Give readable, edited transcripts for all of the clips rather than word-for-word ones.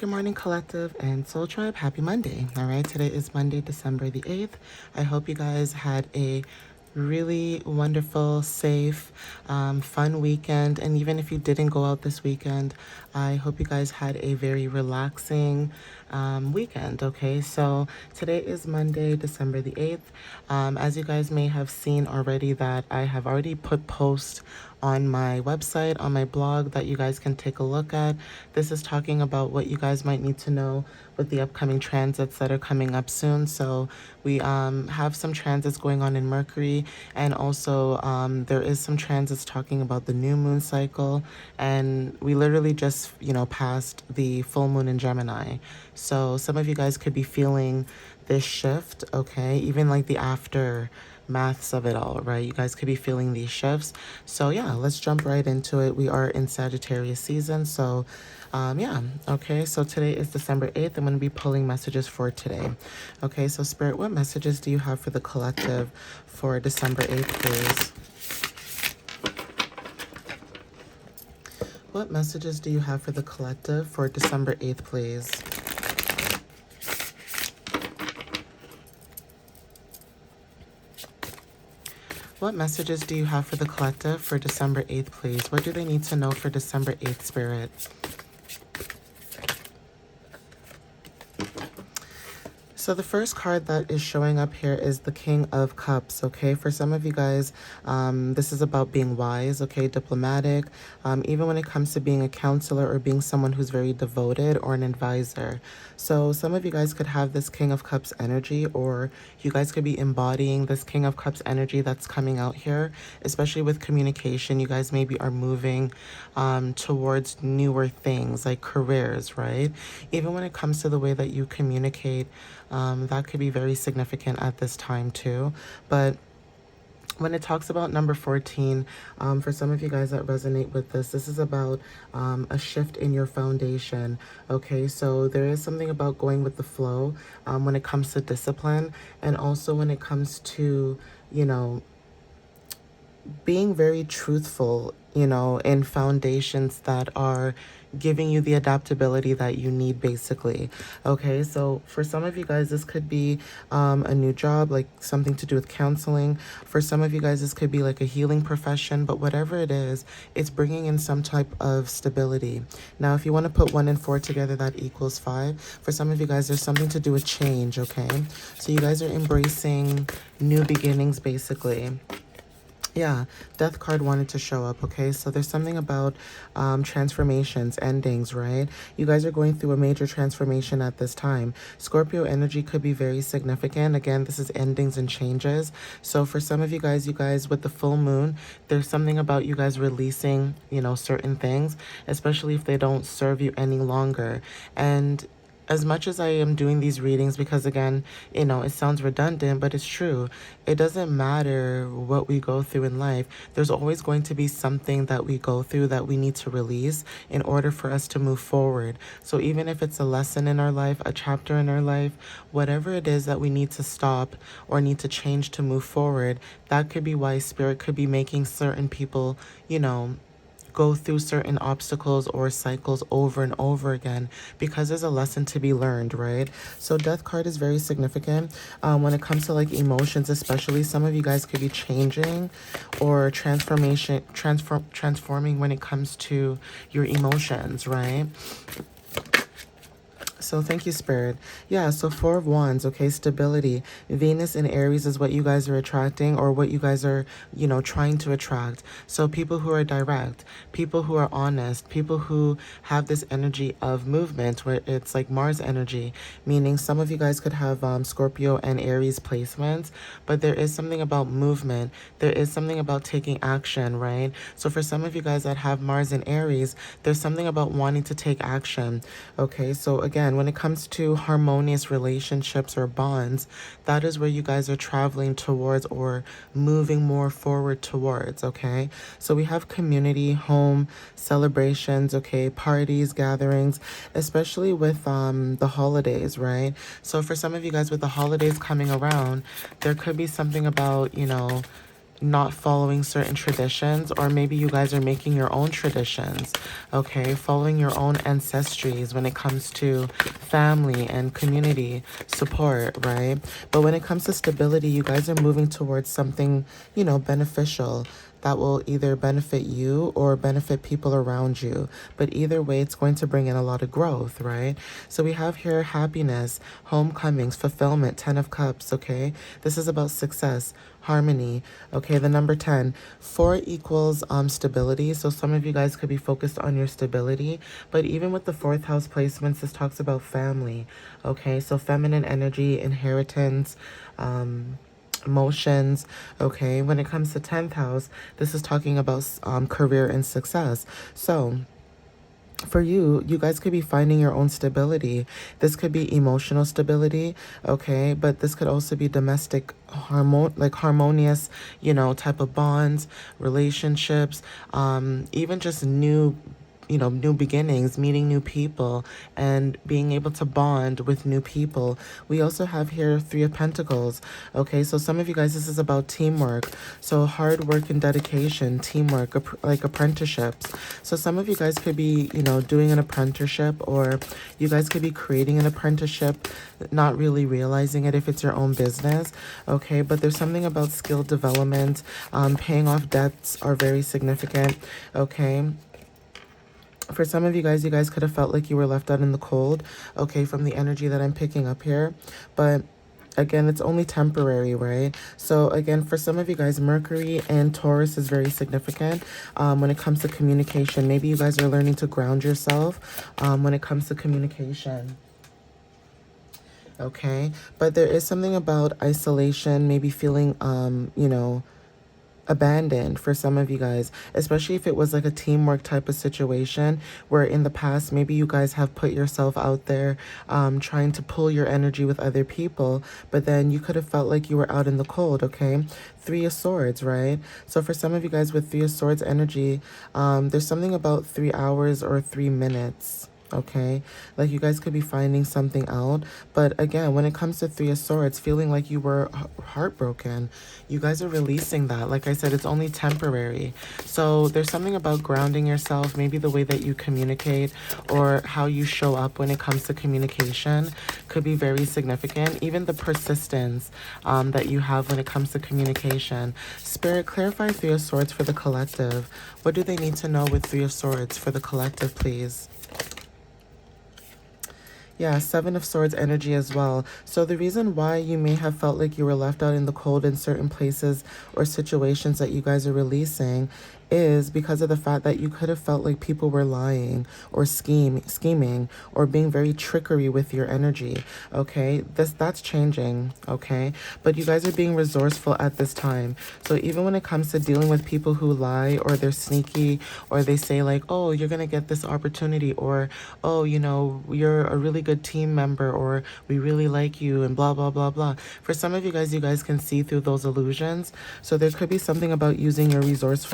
Good morning, Collective and Soul Tribe. Happy Monday. All right, today is Monday, December the 8th. I hope you guys had a really wonderful, safe, fun weekend. And even if you didn't go out this weekend, I hope you guys had a very relaxing weekend. Okay, so today is Monday, December the 8th. As you guys may have seen already, that I have already put posts on my website, on my blog, that you guys can take a look at. This is talking about what you guys might need to know with the upcoming transits that are coming up soon. So we have some transits going on in Mercury, and also there is some transits talking about the new moon cycle, and we literally just passed the full moon in Gemini. So some of you guys could be feeling this shift, okay, even like the aftermaths of it all, right? You guys could be feeling these shifts. So yeah, let's jump right into it. We are in Sagittarius season, so yeah, okay, so today is December 8th. I'm going to be pulling messages for today. Okay, so Spirit, what messages do you have for the collective for December 8th, please? What messages do you have for the collective for December 8th, please? What messages do you have for the collective for December 8th, please? What do they need to know for December 8th, Spirit? So the first card that is showing up here is the King of Cups, okay? For some of you guys, this is about being wise, okay? Diplomatic, even when it comes to being a counselor or being someone who's very devoted or an advisor. So some of you guys could have this King of Cups energy, or you guys could be embodying this King of Cups energy that's coming out here, especially with communication. You guys maybe are moving towards newer things like careers, right? Even when it comes to the way that you communicate, that could be very significant at this time too. But when it talks about number 14, for some of you guys that resonate with this, this is about a shift in your foundation. Okay, so there is something about going with the flow when it comes to discipline, and also when it comes to, being very truthful, in foundations that are giving you the adaptability that you need, basically. Okay, so for some of you guys, this could be a new job, like something to do with counseling. For some of you guys, this could be like a healing profession, but whatever it is, it's bringing in some type of stability. Now, if you want to put 1 and 4 together, that equals 5. For some of you guys, there's something to do with change, okay? So you guys are embracing new beginnings, basically. Yeah, Death card wanted to show up, okay? So there's something about transformations, endings, right? You guys are going through a major transformation at this time. Scorpio energy could be very significant. Again, this is endings and changes. So for some of you guys with the full moon, there's something about you guys releasing, certain things, especially if they don't serve you any longer. And as much as I am doing these readings, because again, it sounds redundant, but it's true. It doesn't matter what we go through in life. There's always going to be something that we go through that we need to release in order for us to move forward. So even if it's a lesson in our life, a chapter in our life, whatever it is that we need to stop or need to change to move forward, that could be why Spirit could be making certain people, go through certain obstacles or cycles over and over again, because there's a lesson to be learned, right? So Death card is very significant when it comes to like emotions, especially. Some of you guys could be changing or transforming when it comes to your emotions, right? So thank you, Spirit. Yeah, so 4 of Wands, okay, stability. Venus in Aries is what you guys are attracting, or what you guys are, trying to attract. So people who are direct, people who are honest, people who have this energy of movement, where it's like Mars energy, meaning some of you guys could have Scorpio and Aries placements, but there is something about movement. There is something about taking action, right? So for some of you guys that have Mars and Aries, there's something about wanting to take action, okay? So again, when it comes to harmonious relationships or bonds, that is where you guys are traveling towards or moving more forward towards, okay? So we have community, home, celebrations, okay, parties, gatherings, especially with the holidays, right? So for some of you guys with the holidays coming around, there could be something about, not following certain traditions, or maybe you guys are making your own traditions, okay? Following your own ancestries when it comes to family and community support, right? But when it comes to stability, you guys are moving towards something, you know, beneficial that will either benefit you or benefit people around you. But either way, it's going to bring in a lot of growth, right? So we have here happiness, homecomings, fulfillment, 10 of cups, okay? This is about success, harmony, okay? The number 10, 4 equals stability. So some of you guys could be focused on your stability, but even with the 4th house placements, this talks about family, okay? So feminine energy, inheritance, emotions, okay? When it comes to 10th house, this is talking about career and success. So for you, you guys could be finding your own stability. This could be emotional stability, okay? But this could also be domestic harmonious, you know, type of bonds, relationships, even just new, you know, new beginnings, meeting new people, and being able to bond with new people. We also have here 3 of Pentacles. Okay, so some of you guys, this is about teamwork. So hard work and dedication, teamwork, like apprenticeships. So some of you guys could be, you know, doing an apprenticeship, or you guys could be creating an apprenticeship, not really realizing it if it's your own business. Okay, but there's something about skill development. Paying off debts are very significant. Okay. For some of you guys could have felt like you were left out in the cold, okay, from the energy that I'm picking up here. But again, it's only temporary, right? So again, for some of you guys, Mercury and Taurus is very significant when it comes to communication. Maybe you guys are learning to ground yourself when it comes to communication. Okay, but there is something about isolation, maybe feeling, you know, abandoned for some of you guys, especially if it was like a teamwork type of situation where in the past maybe you guys have put yourself out there trying to pull your energy with other people, but then you could have felt like you were out in the cold. Okay, 3 of Swords, right? So for some of you guys with 3 of Swords energy, there's something about 3 hours or 3 minutes. Okay, like you guys could be finding something out. But again, when it comes to 3 of Swords, feeling like you were heartbroken, you guys are releasing that. Like I said, it's only temporary. So there's something about grounding yourself, maybe the way that you communicate or how you show up when it comes to communication could be very significant. Even the persistence that you have when it comes to communication. Spirit, clarify 3 of Swords for the collective. What do they need to know with 3 of Swords for the collective, please? Yeah, 7 of Swords energy as well. So the reason why you may have felt like you were left out in the cold in certain places or situations that you guys are releasing is because of the fact that you could have felt like people were lying or scheming or being very trickery with your energy. Okay, that's changing. Okay, but you guys are being resourceful at this time. So even when it comes to dealing with people who lie or they're sneaky or they say like, oh, you're gonna get this opportunity, or oh, you know, you're a really good team member, or we really like you, and blah blah blah blah. For some of you guys can see through those illusions. So there could be something about using your resources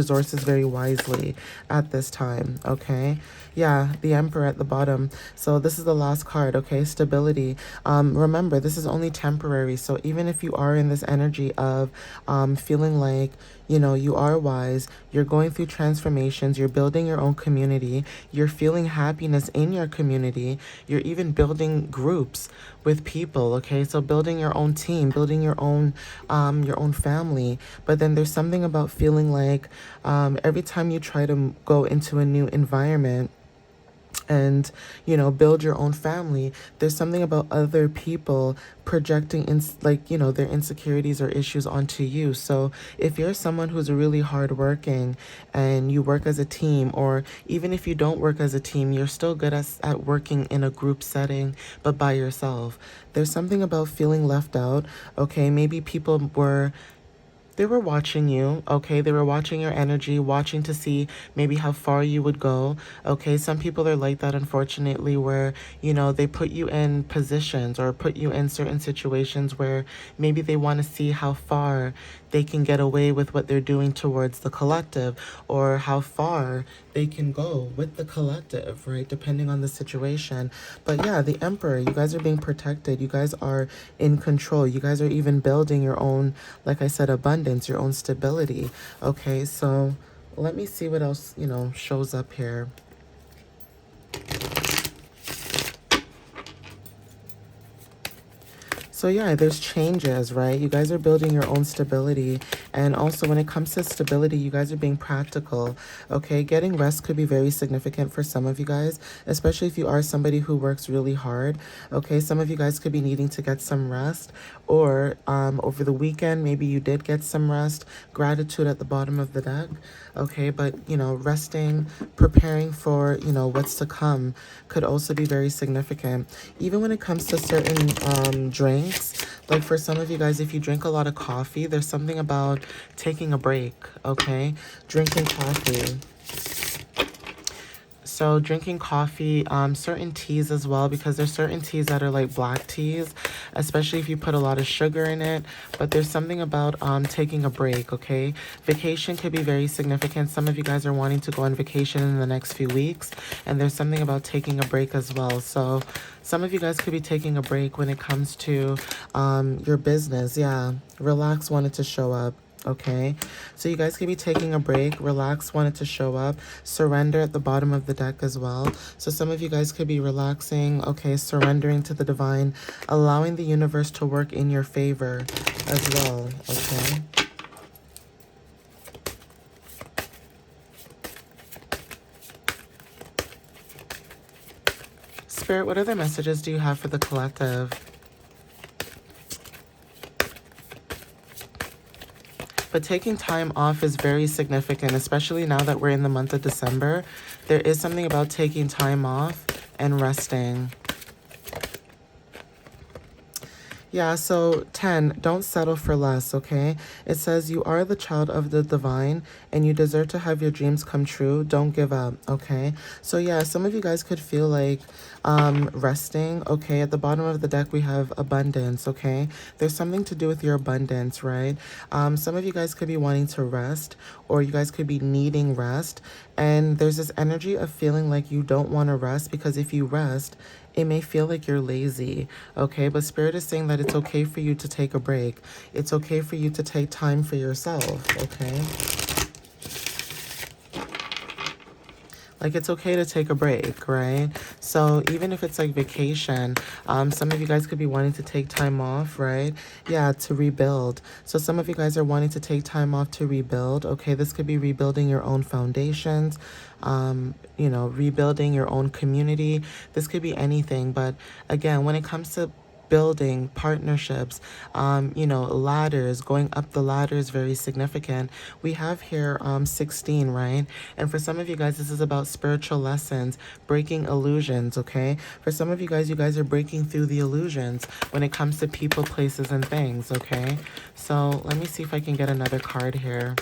very wisely at this time. Okay, yeah, the Emperor at the bottom. So this is the last card. Okay, stability. Remember, this is only temporary. So even if you are in this energy of feeling like, you know, you are wise, you're going through transformations, you're building your own community, you're feeling happiness in your community, you're even building groups with people. Okay, so building your own team, building your own family. But then there's something about feeling like every time you try to go into a new environment and, you know, build your own family, there's something about other people projecting in, like, you know, their insecurities or issues onto you. So if you're someone who's really hardworking and you work as a team, or even if you don't work as a team, you're still good at working in a group setting but by yourself, there's something about feeling left out. Okay, maybe people were watching you, okay? They were watching your energy, watching to see maybe how far you would go, okay? Some people are like that, unfortunately, where, you know, they put you in positions or put you in certain situations where maybe they want to see how far they can get away with what they're doing towards the collective, or how far they can go with the collective, right? Depending on the situation. But yeah, the Emperor, you guys are being protected. You guys are in control. You guys are even building your own, like I said, abundance, your own stability. Okay, so let me see what else, shows up here. So yeah, there's changes, right? You guys are building your own stability. And also when it comes to stability, you guys are being practical, okay? Getting rest could be very significant for some of you guys, especially if you are somebody who works really hard, okay? Some of you guys could be needing to get some rest, or over the weekend, maybe you did get some rest. Gratitude at the bottom of the deck, okay? But, resting, preparing for, what's to come could also be very significant. Even when it comes to certain drinks, like for some of you guys, if you drink a lot of coffee, there's something about taking a break, okay? Drinking coffee. So drinking coffee, certain teas as well, because there's certain teas that are like black teas, especially if you put a lot of sugar in it. But there's something about taking a break, okay? Vacation could be very significant. Some of you guys are wanting to go on vacation in the next few weeks, and there's something about taking a break as well. So some of you guys could be taking a break when it comes to your business. Yeah, relax wanted to show up. Okay, so you guys could be taking a break. Relax wanted to show up. Surrender at the bottom of the deck as well. So some of you guys could be relaxing, okay, surrendering to the divine, allowing the universe to work in your favor as well, okay? Spirit, what other messages do you have for the collective? But taking time off is very significant, especially now that we're in the month of December. There is something about taking time off and resting. Yeah, so 10, don't settle for less, okay? It says you are the child of the divine and you deserve to have your dreams come true. Don't give up, okay? So yeah, some of you guys could feel like resting, okay? At the bottom of the deck, we have abundance, okay? There's something to do with your abundance, right? Some of you guys could be wanting to rest, or you guys could be needing rest. And there's this energy of feeling like you don't want to rest, because if you rest, it may feel like you're lazy, okay? But Spirit is saying that it's okay for you to take a break. It's okay for you to take time for yourself, okay? Like, it's okay to take a break, right? So even if it's like vacation, some of you guys could be wanting to take time off, right? Yeah, to rebuild. So some of you guys are wanting to take time off to rebuild, okay? This could be rebuilding your own foundations, rebuilding your own community. This could be anything. But again, when it comes to building partnerships, ladders, going up the ladder is very significant. We have here 16, right? And for some of you guys, this is about spiritual lessons, breaking illusions, okay? For some of you guys are breaking through the illusions when it comes to people, places, and things, okay? So let me see if I can get another card here.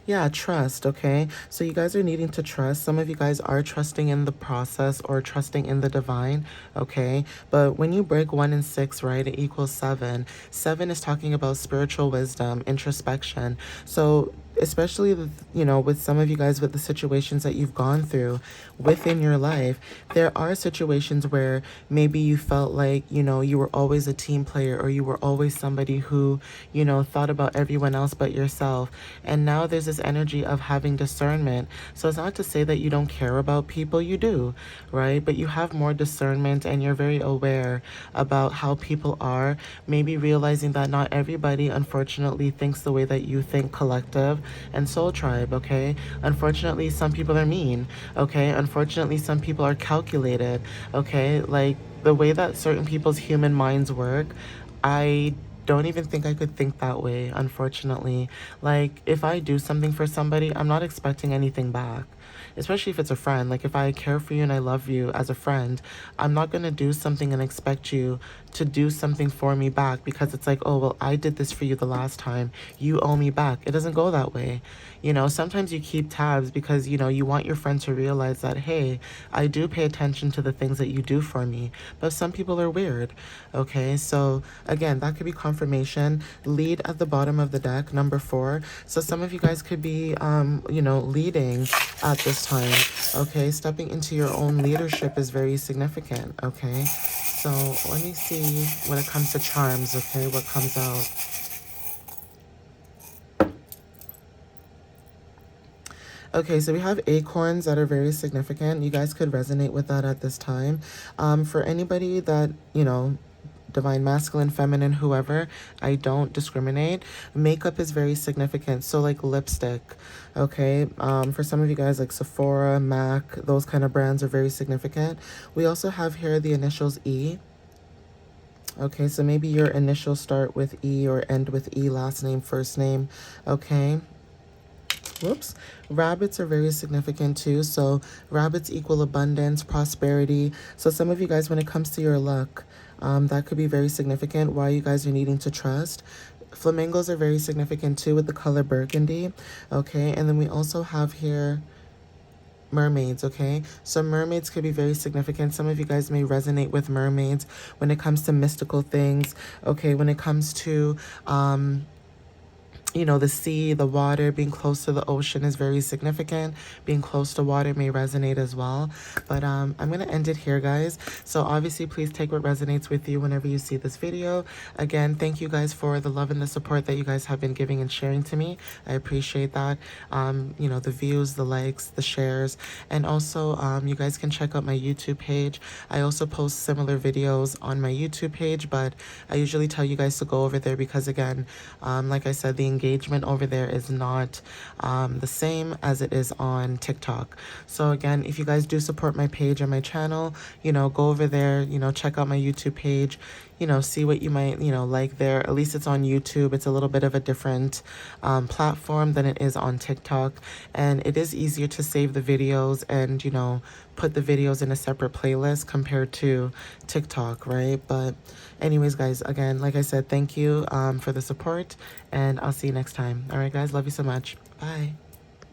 Yeah, trust, okay? So you guys are needing to trust. Some of you guys are trusting in the process or trusting in the divine, okay? But when you break 1 and 6, right, it equals 7. 7 is talking about spiritual wisdom, introspection. So especially, with some of you guys, with the situations that you've gone through within your life, there are situations where maybe you felt like, you were always a team player, or you were always somebody who, thought about everyone else but yourself. And now there's this energy of having discernment. So it's not to say that you don't care about people, you do, right? But you have more discernment and you're very aware about how people are, maybe realizing that not everybody, unfortunately, thinks the way that you think, collective and soul tribe, okay? Unfortunately, some people are mean, okay? Unfortunately, some people are calculated, okay? Like, the way that certain people's human minds work, I don't even think I could think that way, unfortunately. Like, if I do something for somebody, I'm not expecting anything back. Especially if it's a friend. Like, if I care for you and I love you as a friend, I'm not going to do something and expect you to do something for me back, because it's like, oh, well, I did this for you the last time, you owe me back. It doesn't go that way. You know, sometimes you keep tabs because, you know, you want your friend to realize that, hey, I do pay attention to the things that you do for me. But some people are weird. Okay, so again, that could be confirmation. Lead at the bottom of the deck, number 4. So some of you guys could be, you know, leading at this time. Okay, stepping into your own leadership is very significant. Okay, so let me see when it comes to charms. Okay, what comes out. Okay, so we have acorns that are very significant. You guys could resonate with that at this time. For anybody that, you know, divine masculine, feminine, whoever, I don't discriminate. Makeup is very significant. So like lipstick, okay? For some of you guys, like Sephora, MAC, those kind of brands are very significant. We also have here the initials E. Okay, so maybe your initials start with E or end with E, last name, first name, okay? Whoops. Rabbits are very significant too. So rabbits equal abundance, prosperity. So some of you guys, when it comes to your luck, that could be very significant. Why you guys are needing to trust. Flamingos are very significant too with the color burgundy. Okay, and then we also have here mermaids. Okay, so mermaids could be very significant. Some of you guys may resonate with mermaids when it comes to mystical things. Okay, when it comes to you know, the sea, the water, being close to the ocean is very significant. Being close to water may resonate as well. But I'm going to end it here, guys. So obviously, please take what resonates with you whenever you see this video. Again, thank you guys for the love and the support that you guys have been giving and sharing to me. I appreciate that. You know, the views, the likes, the shares. And also, you guys can check out my YouTube page. I also post similar videos on my YouTube page, but I usually tell you guys to go over there because, again, like I said, the engagement over there is not the same as it is on TikTok. So again, if you guys do support my page and my channel, you know, go over there, you know, check out my YouTube page, you know, see what you might, you know, like there. At least it's on YouTube. It's a little bit of a different platform than it is on TikTok. And it is easier to save the videos and, you know, put the videos in a separate playlist compared to TikTok, right? But anyways, guys, again, like I said, thank you for the support, and I'll see you next time. All right, guys, love you so much. Bye.